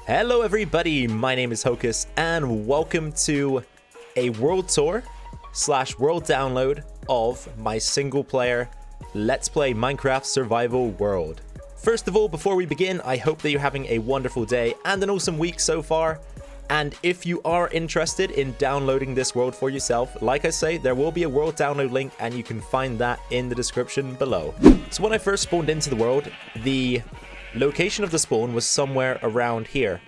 Hello everybody, my name is Hocus and welcome to a world tour / world download of my single player Let's Play Minecraft Survival World. First of all, before we begin, I hope that you're having a wonderful day and an awesome week so far. And if you are interested in downloading this world for yourself, like I say, there will be a world download link and you can find that in the description below. So when I first spawned into the world, the location of the spawn was somewhere around here.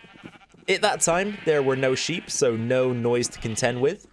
At that time, there were no sheep, so no noise to contend with.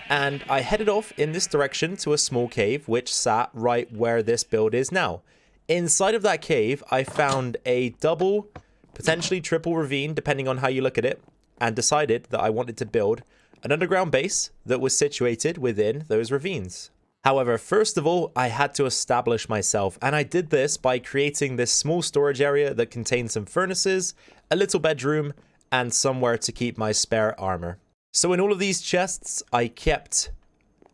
And I headed off in this direction to a small cave, which sat right where this build is now. Inside of that cave, I found a double, potentially triple ravine, depending on how you look at it, and decided that I wanted to build an underground base that was situated within those ravines. However, first of all, I had to establish myself, and I did this by creating this small storage area that contained some furnaces, a little bedroom, and somewhere to keep my spare armor. So in all of these chests, I kept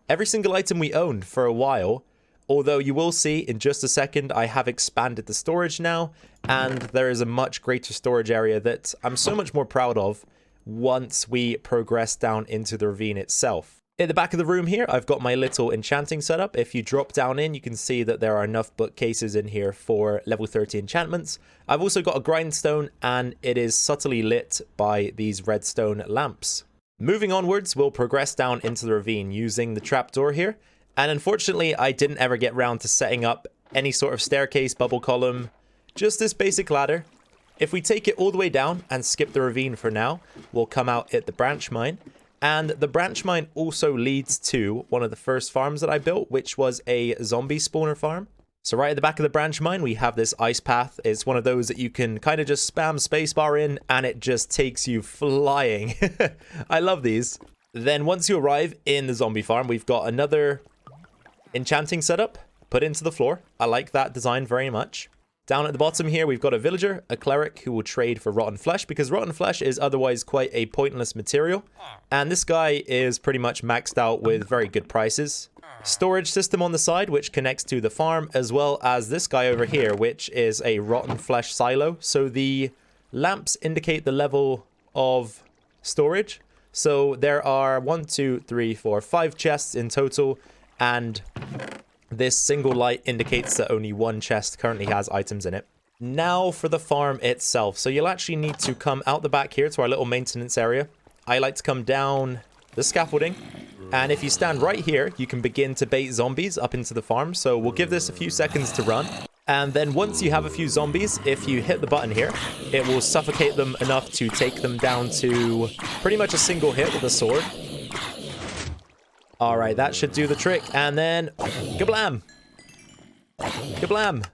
every single item we owned for a while, although you will see in just a second I have expanded the storage now, and there is a much greater storage area that I'm so much more proud of once we progress down into the ravine itself. At the back of the room here, I've got my little enchanting setup. If you drop down in, you can see that there are enough bookcases in here for level 30 enchantments. I've also got a grindstone, and it is subtly lit by these redstone lamps. Moving onwards, we'll progress down into the ravine using the trapdoor here. And unfortunately, I didn't ever get round to setting up any sort of staircase, bubble column, just this basic ladder. If we take it all the way down and skip the ravine for now, we'll come out at the branch mine. And the branch mine also leads to one of the first farms that I built, which was a zombie spawner farm. So right at the back of the branch mine, we have this ice path. It's one of those that you can kind of just spam spacebar in and it just takes you flying. I love these. Then once you arrive in the zombie farm, we've got another enchanting setup put into the floor. I like that design very much. Down at the bottom here, we've got a villager, a cleric who will trade for rotten flesh because rotten flesh is otherwise quite a pointless material. And this guy is pretty much maxed out with very good prices. Storage system on the side, which connects to the farm, as well as this guy over here, which is a rotten flesh silo. So the lamps indicate the level of storage. So there are 1, 2, 3, 4, 5 chests in total, and this single light indicates that only one chest currently has items in it. Now for the farm itself. So you'll actually need to come out the back here to our little maintenance area. I like to come down the scaffolding. And if you stand right here, you can begin to bait zombies up into the farm. So we'll give this a few seconds to run. And then once you have a few zombies, if you hit the button here, it will suffocate them enough to take them down to pretty much a single hit with a sword. All right, that should do the trick. And then, kablam! Kablam!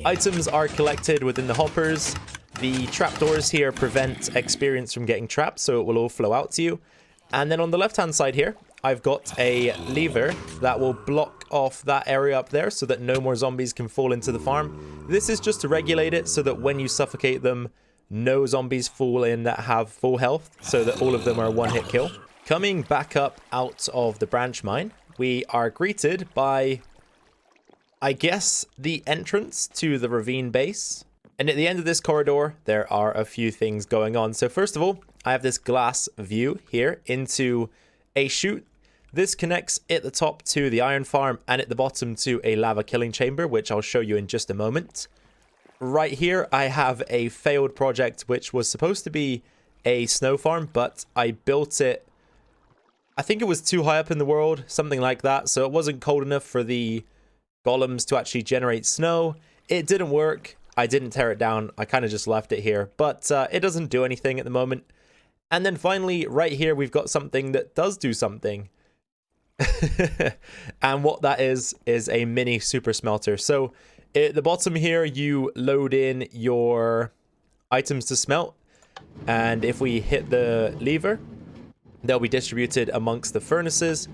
Items are collected within the hoppers. The trapdoors here prevent experience from getting trapped, so it will all flow out to you. And then on the left-hand side here, I've got a lever that will block off that area up there so that no more zombies can fall into the farm. This is just to regulate it so that when you suffocate them, no zombies fall in that have full health, so that all of them are a one-hit kill. Coming back up out of the branch mine, we are greeted by, I guess, the entrance to the ravine base. And at the end of this corridor, there are a few things going on. So first of all, I have this glass view here into a chute. This connects at the top to the iron farm and at the bottom to a lava killing chamber, which I'll show you in just a moment. Right here, I have a failed project, which was supposed to be a snow farm, but I built it, I think it was too high up in the world, something like that. So it wasn't cold enough for the golems to actually generate snow. It didn't work. I didn't tear it down. I kind of just left it here, but it doesn't do anything at the moment. And then finally, right here, we've got something that does do something. And what that is a mini super smelter. So at the bottom here, you load in your items to smelt. And if we hit the lever, they'll be distributed amongst the furnaces.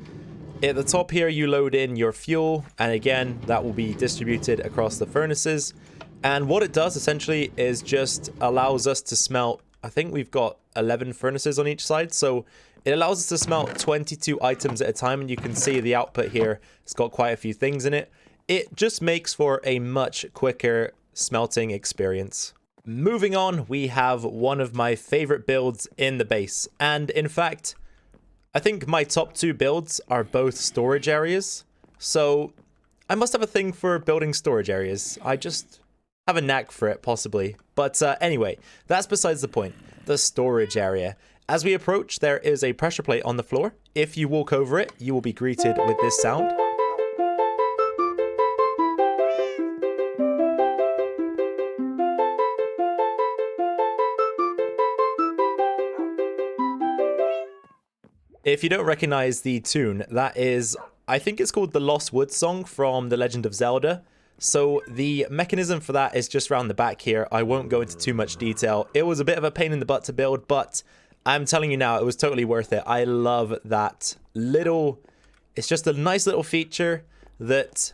At the top here, you load in your fuel. And again, that will be distributed across the furnaces. And what it does essentially is just allows us to smelt, I think we've got 11 furnaces on each side. So it allows us to smelt 22 items at a time. And you can see the output here. It's got quite a few things in it. It just makes for a much quicker smelting experience. Moving on, we have one of my favorite builds in the base. And in fact, I think my top 2 builds are both storage areas. So I must have a thing for building storage areas. I just have a knack for it, possibly. But anyway, that's besides the point. The storage area. As we approach, there is a pressure plate on the floor. If you walk over it, you will be greeted with this sound. If you don't recognize the tune, that is, I think it's called the Lost Woods song from The Legend of Zelda. So the mechanism for that is just around the back here. I won't go into too much detail. It was a bit of a pain in the butt to build, but I'm telling you now, it was totally worth it. I love that little, it's just a nice little feature that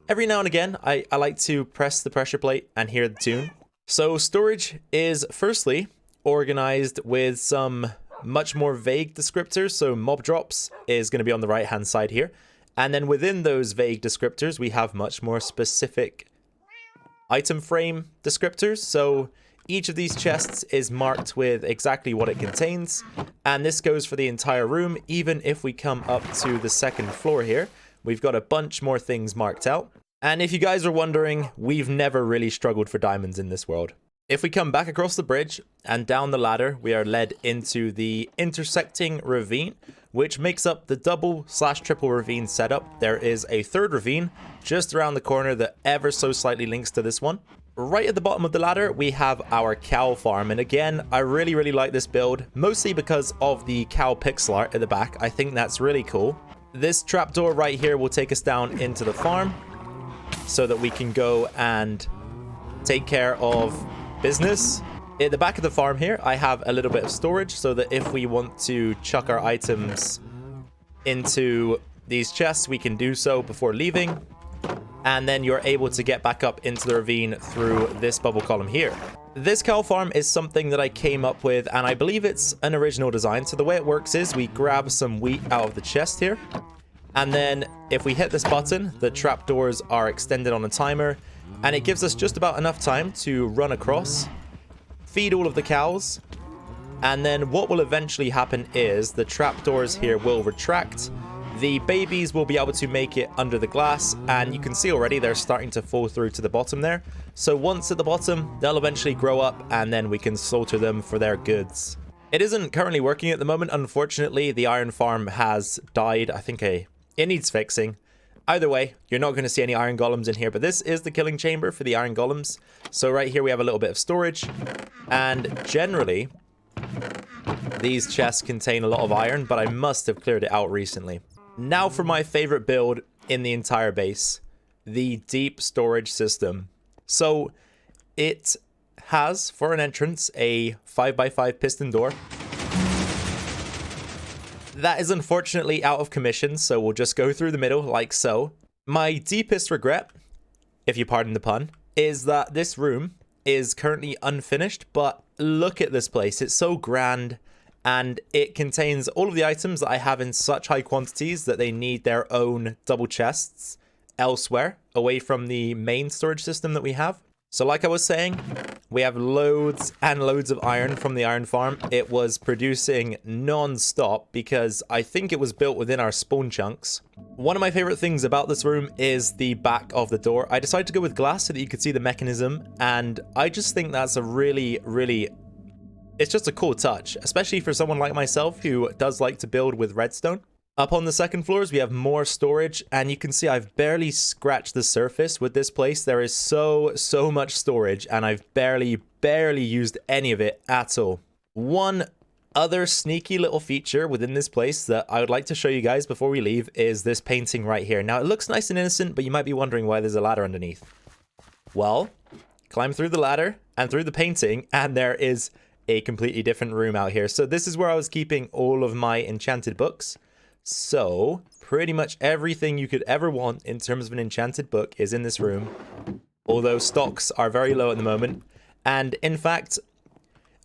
every now and again, I like to press the pressure plate and hear the tune. So storage is firstly organized with some much more vague descriptors. So mob drops is going to be on the right hand side here. And then within those vague descriptors, we have much more specific item frame descriptors. So each of these chests is marked with exactly what it contains. And this goes for the entire room. Even if we come up to the second floor here, we've got a bunch more things marked out. And if you guys are wondering, we've never really struggled for diamonds in this world. If we come back across the bridge and down the ladder, we are led into the intersecting ravine, which makes up the double/triple ravine setup. There is a third ravine just around the corner that ever so slightly links to this one. Right at the bottom of the ladder, we have our cow farm. And again, I really like this build, mostly because of the cow pixel art at the back. I think that's really cool. This trapdoor right here will take us down into the farm so that we can go and take care of business. At the back of the farm here, I have a little bit of storage so that if we want to chuck our items into these chests, we can do so before leaving. And then you're able to get back up into the ravine through this bubble column here. This cow farm is something that I came up with, and I believe it's an original design. So the way it works is we grab some wheat out of the chest here. And then if we hit this button, the trapdoors are extended on a timer. And it gives us just about enough time to run across, feed all of the cows, and then what will eventually happen is the trapdoors here will retract. The babies will be able to make it under the glass, and you can see already they're starting to fall through to the bottom there. So once at the bottom, they'll eventually grow up, and then we can slaughter them for their goods. It isn't currently working at the moment, unfortunately. The iron farm has died. I think it needs fixing. Either way, you're not going to see any iron golems in here, but this is the killing chamber for the iron golems. So right here we have a little bit of storage, and generally these chests contain a lot of iron, but I must have cleared it out recently. Now for my favorite build in the entire base, the deep storage system. So it has, for an entrance, a 5x5 piston door. That is unfortunately out of commission, so we'll just go through the middle like so. My deepest regret, if you pardon the pun, is that this room is currently unfinished, but look at this place. It's so grand, and it contains all of the items that I have in such high quantities that they need their own double chests elsewhere, away from the main storage system that we have. So like I was saying, we have loads and loads of iron from the iron farm. It was producing non-stop because I think it was built within our spawn chunks. One of my favorite things about this room is the back of the door. I decided to go with glass so that you could see the mechanism, and I just think that's a really, it's just a cool touch, especially for someone like myself who does like to build with redstone. Up on the second floors, we have more storage, and you can see I've barely scratched the surface with this place. There is so much storage, and I've barely used any of it at all. One other sneaky little feature within this place that I would like to show you guys before we leave is this painting right here. Now, it looks nice and innocent, but you might be wondering why there's a ladder underneath. Well, climb through the ladder and through the painting, and there is a completely different room out here. So this is where I was keeping all of my enchanted books. So pretty much everything you could ever want in terms of an enchanted book is in this room, although stocks are very low at the moment. And in fact,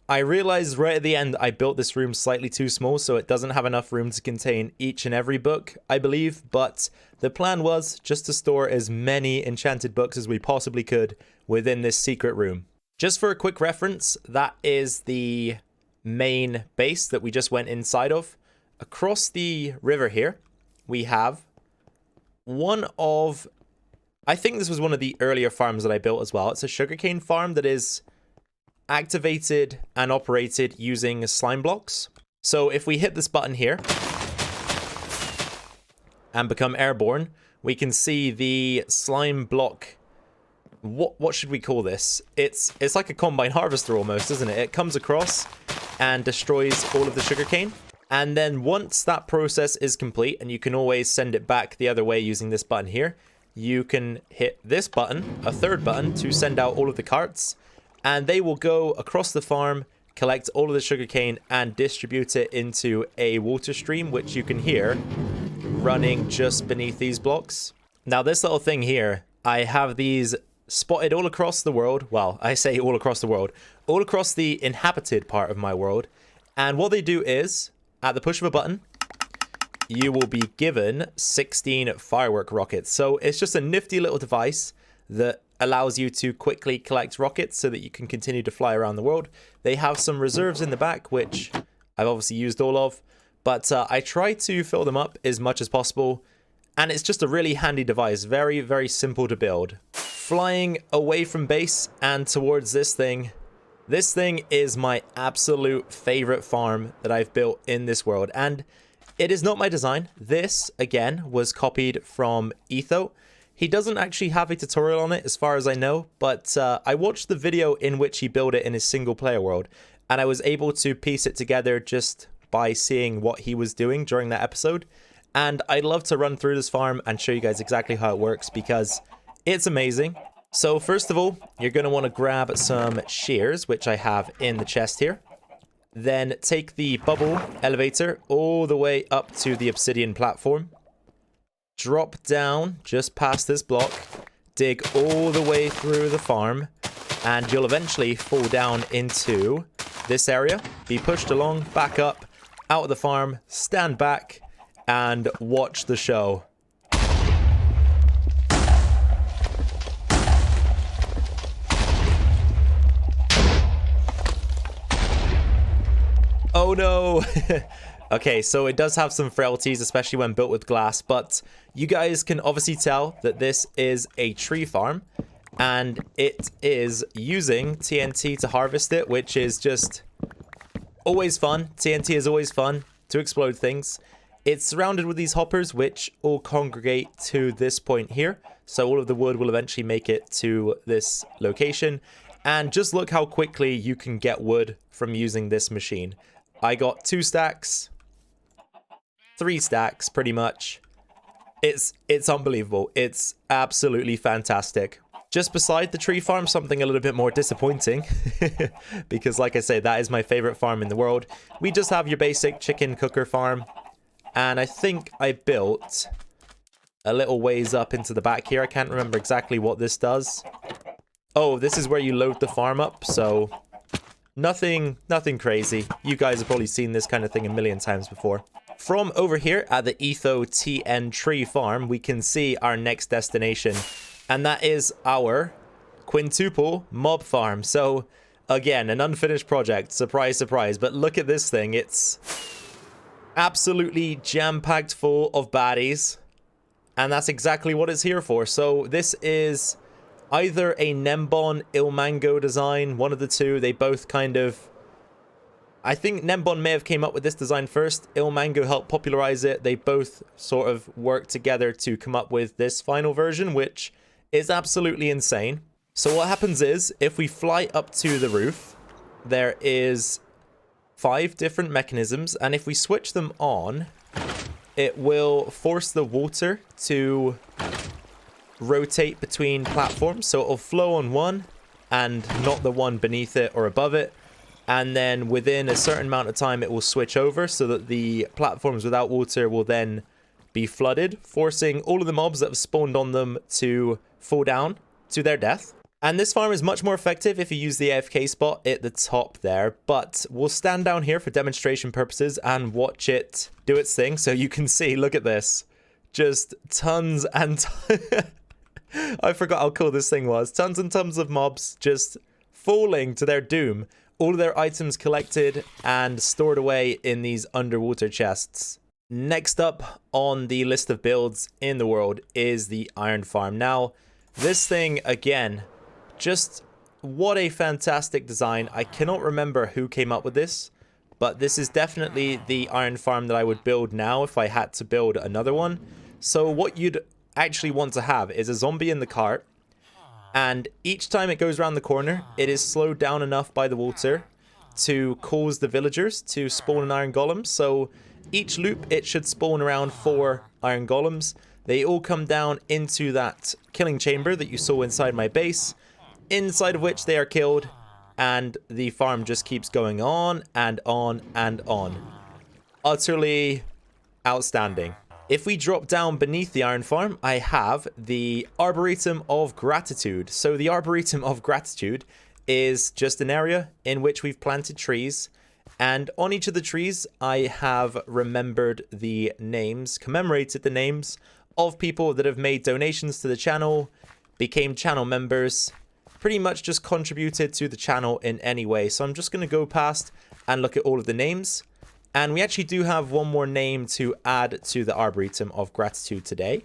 I realized right at the end I built this room slightly too small, so it doesn't have enough room to contain each and every book, I believe. But the plan was just to store as many enchanted books as we possibly could within this secret room. Just for a quick reference, that is the main base that we just went inside of. Across the river here, we have one of, I think this was one of the earlier farms that I built as well. It's a sugarcane farm that is activated and operated using slime blocks. So if we hit this button here and become airborne, we can see the slime block. What should we call this? It's like a combine harvester almost, isn't it? It comes across and destroys all of the sugarcane. And then once that process is complete, and you can always send it back the other way using this button here, you can hit this button, a third button, to send out all of the carts, and they will go across the farm, collect all of the sugarcane, and distribute it into a water stream, which you can hear running just beneath these blocks. Now, this little thing here, I have these spotted all across the world. Well, I say all across the world, all across the inhabited part of my world. And what they do is, at the push of a button, you will be given 16 firework rockets. So it's just a nifty little device that allows you to quickly collect rockets so that you can continue to fly around the world. They have some reserves in the back, which I've obviously used all of, but I try to fill them up as much as possible. And it's just a really handy device, very, very simple to build. Flying away from base and towards this thing is my absolute favorite farm that I've built in this world. And it is not my design. This, again, was copied from Etho. He doesn't actually have a tutorial on it as far as I know, but I watched the video in which he built it in his single player world, and I was able to piece it together just by seeing what he was doing during that episode. And I'd love to run through this farm and show you guys exactly how it works because it's amazing. So first of all, you're going to want to grab some shears, which I have in the chest here. Then take the bubble elevator all the way up to the obsidian platform. Drop down just past this block. Dig all the way through the farm. And you'll eventually fall down into this area. Be pushed along, back up, out of the farm, stand back, and watch the show. Oh no! Okay, so it does have some frailties, especially when built with glass, but you guys can obviously tell that this is a tree farm, and it is using TNT to harvest it, which is just always fun. TNT is always fun to explode things. It's surrounded with these hoppers, which all congregate to this point here, so all of the wood will eventually make it to this location. And just look how quickly you can get wood from using this machine. I got 2 stacks, 3 stacks pretty much. It's unbelievable. It's absolutely fantastic. Just beside the tree farm, something a little bit more disappointing because like I say, that is my favorite farm in the world. We just have your basic chicken cooker farm, and I think I built a little ways up into the back here. I can't remember exactly what this does. Oh, this is where you load the farm up, so nothing crazy. You guys have probably seen this kind of thing a million times before. From over here at the Etho TN Tree Farm, we can see our next destination, and that is our quintuple mob farm. So, again, an unfinished project. Surprise, surprise. But look at this thing. It's absolutely jam-packed full of baddies, and that's exactly what it's here for. So this is either a Nembon Ilmango design, one of the two. They both kind of... I think Nembon may have came up with this design first. Ilmango helped popularize it. They both sort of worked together to come up with this final version, which is absolutely insane. So what happens is, if we fly up to the roof, there is 5 different mechanisms, and if we switch them on, it will force the water to rotate between platforms. So it'll flow on one and not the one beneath it or above it. And then within a certain amount of time, it will switch over so that the platforms without water will then be flooded, forcing all of the mobs that have spawned on them to fall down to their death. And this farm is much more effective if you use the AFK spot at the top there, but we'll stand down here for demonstration purposes and watch it do its thing. So you can see, look at this, just tons and I forgot how cool this thing was. Tons and tons of mobs just falling to their doom. All of their items collected and stored away in these underwater chests. Next up on the list of builds in the world is the iron farm. Now, this thing, again, just what a fantastic design. I cannot remember who came up with this, but this is definitely the iron farm that I would build now if I had to build another one. So what you'd actually want to have is a zombie in the cart, and each time it goes around the corner, it is slowed down enough by the water to cause the villagers to spawn an iron golem. So each loop, it should spawn around 4 iron golems. They all come down into that killing chamber that you saw inside my base, inside of which they are killed, and the farm just keeps going on and on and on. Utterly outstanding. If we drop down beneath the iron farm, I have the Arboretum of Gratitude. So the Arboretum of Gratitude is just an area in which we've planted trees, and on each of the trees I have remembered the names, commemorated the names of people that have made donations to the channel, became channel members, pretty much just contributed to the channel in any way. So I'm just going to go past and look at all of the names. And we actually do have one more name to add to the Arboretum of Gratitude today.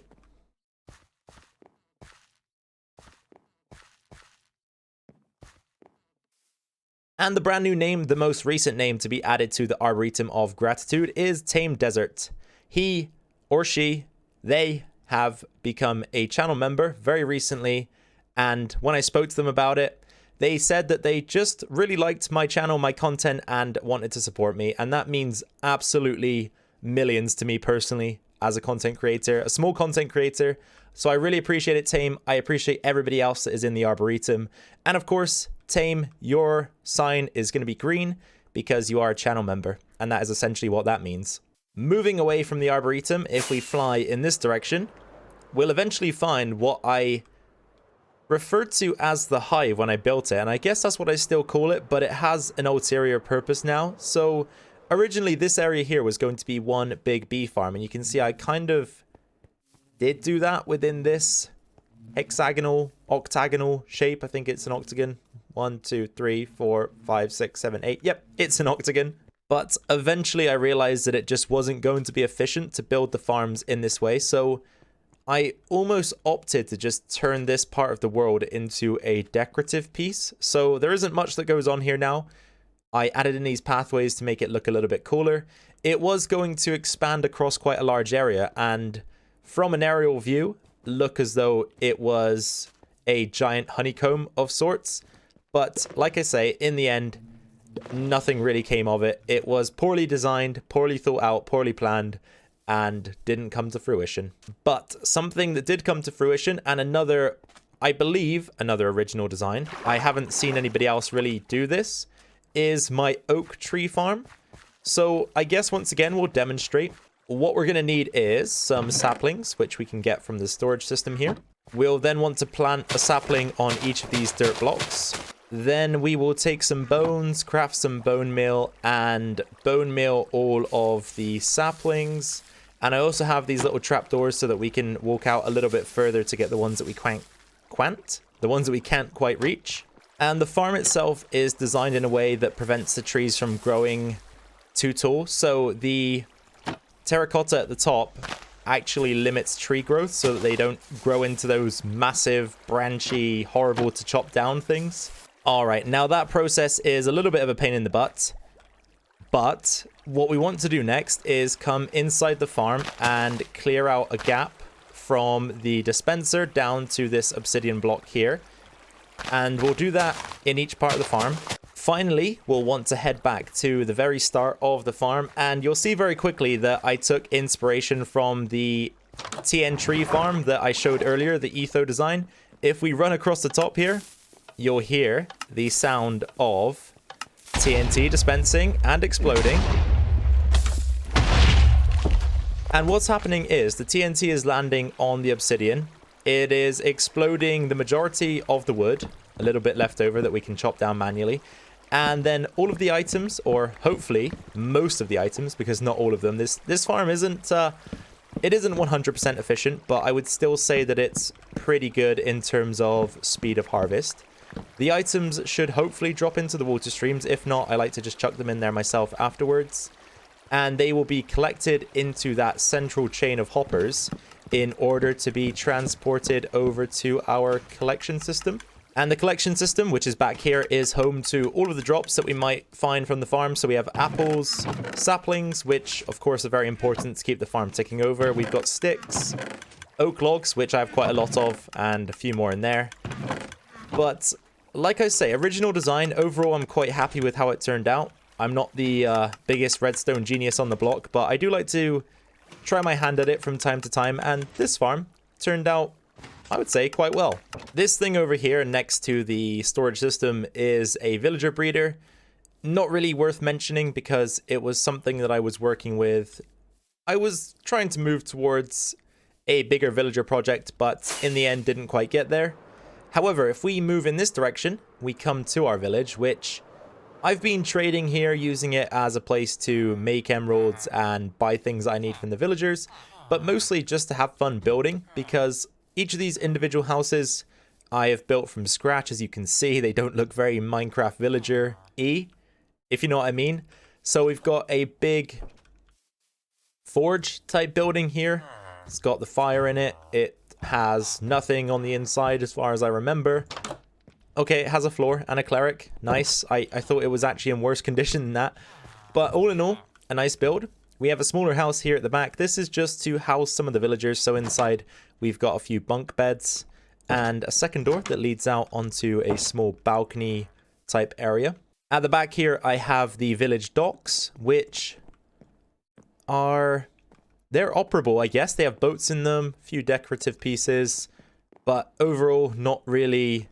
And the brand new name, the most recent name to be added to the Arboretum of Gratitude, is Tame Desert. He or she, they have become a channel member very recently. And when I spoke to them about it, they said that they just really liked my channel, my content, and wanted to support me. And that means absolutely millions to me personally as a content creator, a small content creator. So I really appreciate it, Tame. I appreciate everybody else that is in the Arboretum. And of course, Tame, your sign is going to be green because you are a channel member. And that is essentially what that means. Moving away from the Arboretum, if we fly in this direction, we'll eventually find what I referred to as the hive when I built it, and I guess that's what I still call it, but it has an ulterior purpose now. So originally this area here was going to be one big bee farm, and you can see I kind of did do that within this hexagonal, octagonal shape. I think it's an octagon. 1, 2, 3, 4, 5, 6, 7, 8. Yep, it's an octagon. But eventually I realized that it just wasn't going to be efficient to build the farms in this way, so I almost opted to just turn this part of the world into a decorative piece. So there isn't much that goes on here now. I added in these pathways to make it look a little bit cooler. It was going to expand across quite a large area, and from an aerial view, look as though it was a giant honeycomb of sorts. But like I say, in the end, nothing really came of it. It was poorly designed, poorly thought out, poorly planned, and didn't come to fruition. But something that did come to fruition, and another, I believe, another original design, I haven't seen anybody else really do this, is my oak tree farm. So I guess once again we'll demonstrate. What we're going to need is some saplings, which we can get from the storage system here. We'll then want to plant a sapling on each of these dirt blocks. Then we will take some bones, craft some bone meal, and bone meal all of the saplings. And I also have these little trapdoors so that we can walk out a little bit further to get the ones that we the ones that we can't quite reach. And the farm itself is designed in a way that prevents the trees from growing too tall. So the terracotta at the top actually limits tree growth so that they don't grow into those massive, branchy, horrible to chop down things. All right, now that process is a little bit of a pain in the butt. But what we want to do next is come inside the farm and clear out a gap from the dispenser down to this obsidian block here. And we'll do that in each part of the farm. Finally, we'll want to head back to the very start of the farm. And you'll see very quickly that I took inspiration from the TN tree farm that I showed earlier, the Etho design. If we run across the top here, you'll hear the sound of TNT dispensing and exploding. And what's happening is the TNT is landing on the obsidian. It is exploding the majority of the wood, a little bit left over that we can chop down manually. And then all of the items, or hopefully most of the items, because not all of them. This farm isn't, it isn't 100% efficient, but I would still say that it's pretty good in terms of speed of harvest. The items should hopefully drop into the water streams. If not, I like to just chuck them in there myself afterwards. And they will be collected into that central chain of hoppers in order to be transported over to our collection system. And the collection system, which is back here, is home to all of the drops that we might find from the farm. So we have apples, saplings, which of course are very important to keep the farm ticking over. We've got sticks, oak logs, which I have quite a lot of, and a few more in there. But like I say, original design, overall I'm quite happy with how it turned out. I'm not the biggest redstone genius on the block, but I do like to try my hand at it from time to time, and this farm turned out, I would say, quite well. This thing over here next to the storage system is a villager breeder. Not really worth mentioning because it was something that I was working with. I was trying to move towards a bigger villager project, but in the end didn't quite get there. However, if we move in this direction, we come to our village, which I've been trading here, using it as a place to make emeralds and buy things I need from the villagers, but mostly just to have fun building, because each of these individual houses I have built from scratch. As you can see, they don't look very Minecraft villager-y, if you know what I mean. So we've got a big forge type building here. It's got the fire in it. It has nothing on the inside as far as I remember. Okay, it has a floor and a cleric. Nice. I thought it was actually in worse condition than that. But all in all, a nice build. We have a smaller house here at the back. This is just to house some of the villagers. So inside we've got a few bunk beds and a second door that leads out onto a small balcony type area. At the back here I have the village docks, which are... they're operable, I guess. They have boats in them, a few decorative pieces, but overall not really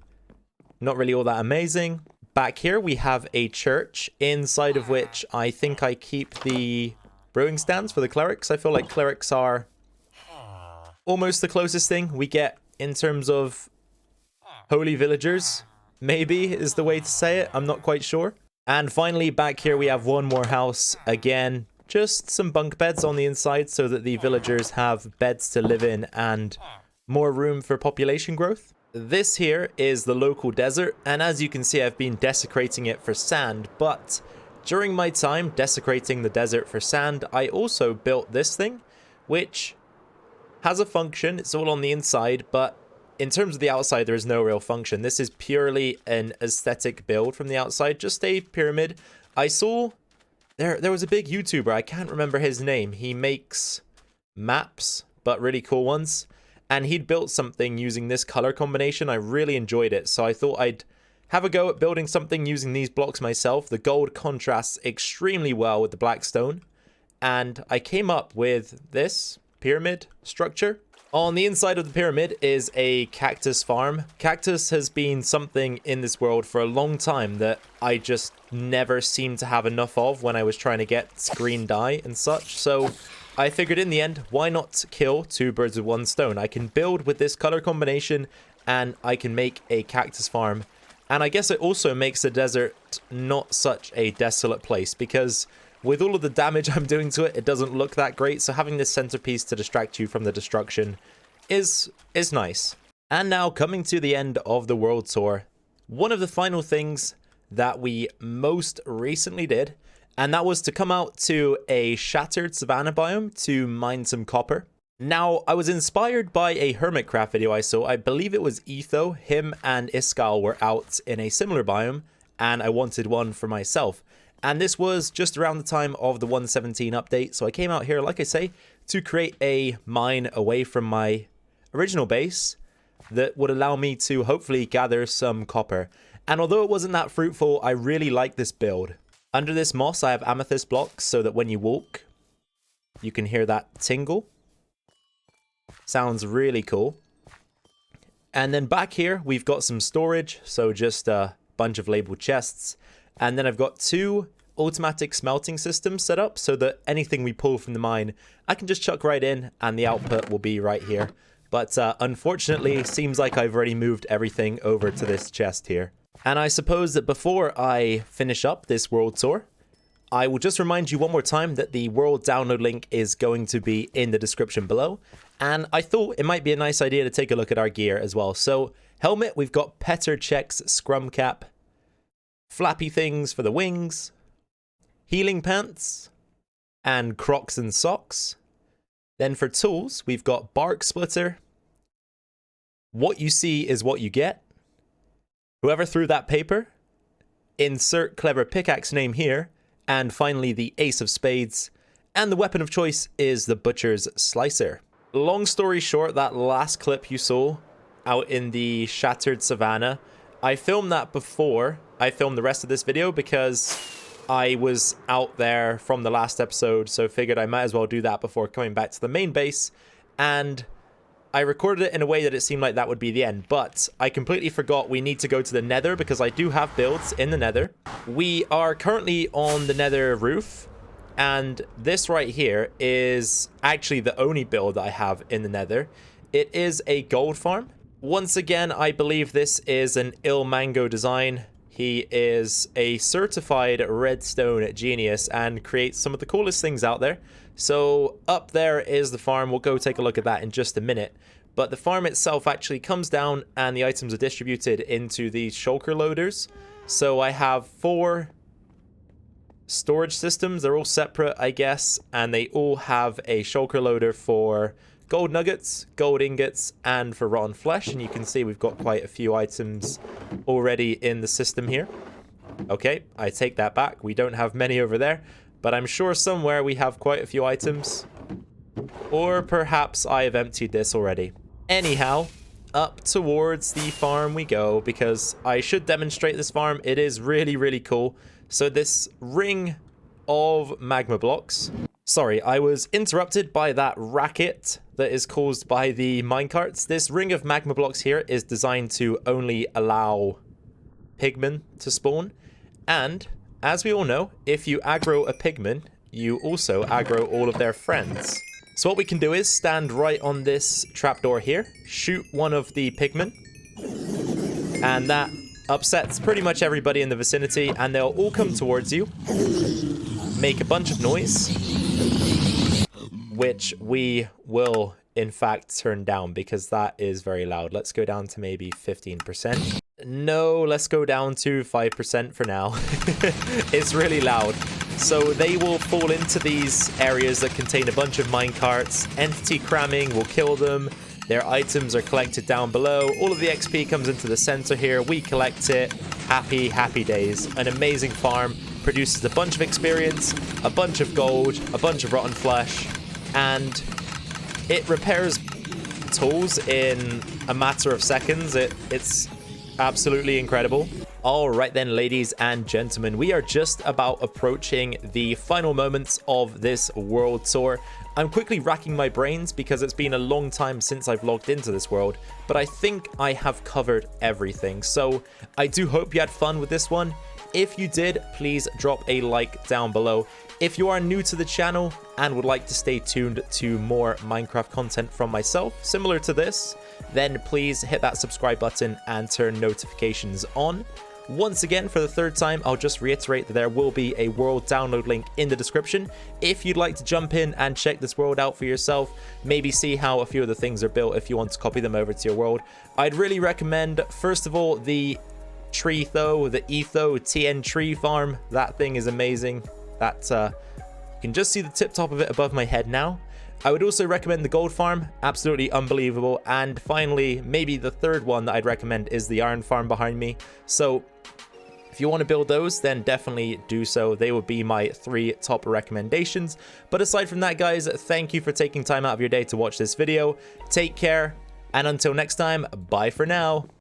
all that amazing. Back here we have a church, inside of which I think I keep the brewing stands for the clerics. I feel like clerics are almost the closest thing we get in terms of holy villagers, maybe is the way to say it. I'm not quite sure. And finally, back here we have one more house. Again, just some bunk beds on the inside so that the villagers have beds to live in and more room for population growth. This here is the local desert, and as you can see, I've been desecrating it for sand, but during my time desecrating the desert for sand, I also built this thing, which has a function. It's all on the inside, but in terms of the outside, there is no real function. This is purely an aesthetic build from the outside, just a pyramid. I saw there was a big YouTuber, I can't remember his name. He makes maps, but really cool ones. And he'd built something using this color combination. I really enjoyed it. So I thought I'd have a go at building something using these blocks myself. The gold contrasts extremely well with the black stone. And I came up with this pyramid structure. On the inside of the pyramid is a cactus farm. Cactus has been something in this world for a long time that I just never seemed to have enough of when I was trying to get green dye and such. So I figured in the end, why not kill two birds with one stone? I can build with this color combination and I can make a cactus farm. And I guess it also makes the desert not such a desolate place, because with all of the damage I'm doing to it, it doesn't look that great. So having this centerpiece to distract you from the destruction is nice. And now, coming to the end of the world tour, one of the final things that we most recently did, and that was to come out to a shattered Savannah biome to mine some copper. Now, I was inspired by a Hermitcraft video I saw. I believe it was Etho. Him and Iskal were out in a similar biome, and I wanted one for myself. And this was just around the time of the 1.17 update, so I came out here, like I say, to create a mine away from my original base that would allow me to hopefully gather some copper. And although it wasn't that fruitful, I really like this build. Under this moss, I have amethyst blocks so that when you walk, you can hear that tingle. Sounds really cool. And then back here, we've got some storage, so just a bunch of labeled chests. And then I've got two automatic smelting systems set up so that anything we pull from the mine, I can just chuck right in and the output will be right here. But unfortunately, it seems like I've already moved everything over to this chest here. And I suppose that before I finish up this world tour, I will just remind you one more time that the world download link is going to be in the description below. And I thought it might be a nice idea to take a look at our gear as well. So helmet, we've got Petr Cech's scrum cap, flappy things for the wings, healing pants, and Crocs and socks. Then for tools, we've got bark splitter. What you see is what you get. Whoever threw that paper, insert clever pickaxe name here. And finally, the ace of spades. And the weapon of choice is the butcher's slicer. Long story short, that last clip you saw out in the shattered savannah, I filmed that before I filmed the rest of this video because I was out there from the last episode, so figured I might as well do that before coming back to the main base. And I recorded it in a way that it seemed like that would be the end, but I completely forgot we need to go to the Nether because I do have builds in the Nether. We are currently on the Nether roof, and this right here is actually the only build I have in the Nether. It is a gold farm. Once again, I believe this is an Ilmango design. He is a certified redstone genius and creates some of the coolest things out there. So up there is the farm. We'll go take a look at that in just a minute. But the farm itself actually comes down and the items are distributed into these shulker loaders. So I have 4 storage systems. They're all separate, I guess. And they all have a shulker loader for gold nuggets, gold ingots, and for rotten flesh. And you can see we've got quite a few items already in the system here. Okay, I take that back. We don't have many over there. But I'm sure somewhere we have quite a few items. Or perhaps I have emptied this already. Anyhow, up towards the farm we go, because I should demonstrate this farm. It is really, really cool. So this ring of magma blocks. Sorry, I was interrupted by that racket that is caused by the minecarts. This ring of magma blocks here is designed to only allow pigmen to spawn. And as we all know, if you aggro a pigman, you also aggro all of their friends. So what we can do is stand right on this trapdoor here, shoot one of the pigmen, and that upsets pretty much everybody in the vicinity, and they'll all come towards you, make a bunch of noise, which we will in fact turn down because that is very loud. Let's go down to maybe 15%. No, let's go down to 5% for now. It's really loud. So they will fall into these areas that contain a bunch of minecarts. Entity cramming will kill them. Their items are collected down below. All of the XP comes into the center here. We collect it. Happy, happy days. An amazing farm. Produces a bunch of experience, a bunch of gold, a bunch of rotten flesh, and it repairs tools in a matter of seconds. It's absolutely incredible. All right then, ladies and gentlemen, we are just about approaching the final moments of this world tour. I'm quickly racking my brains because it's been a long time since I've logged into this world, but I think I have covered everything. So I do hope you had fun with this one. If you did, please drop a like down below. If you are new to the channel and would like to stay tuned to more Minecraft content from myself, similar to this, then please hit that subscribe button and turn notifications on. Once again, for the 3rd time, I'll just reiterate that there will be a world download link in the description. If you'd like to jump in and check this world out for yourself, maybe see how a few of the things are built if you want to copy them over to your world, I'd really recommend, first of all, the tree though, the Etho TN tree farm. That thing is amazing. That you can just see the tip top of it above my head now. I would also recommend the gold farm, absolutely unbelievable. And finally, maybe the 3rd one that I'd recommend is the iron farm behind me. So if you want to build those, then definitely do so. They would be my 3 top recommendations. But aside from that, guys, thank you for taking time out of your day to watch this video. Take care, and until next time, bye for now.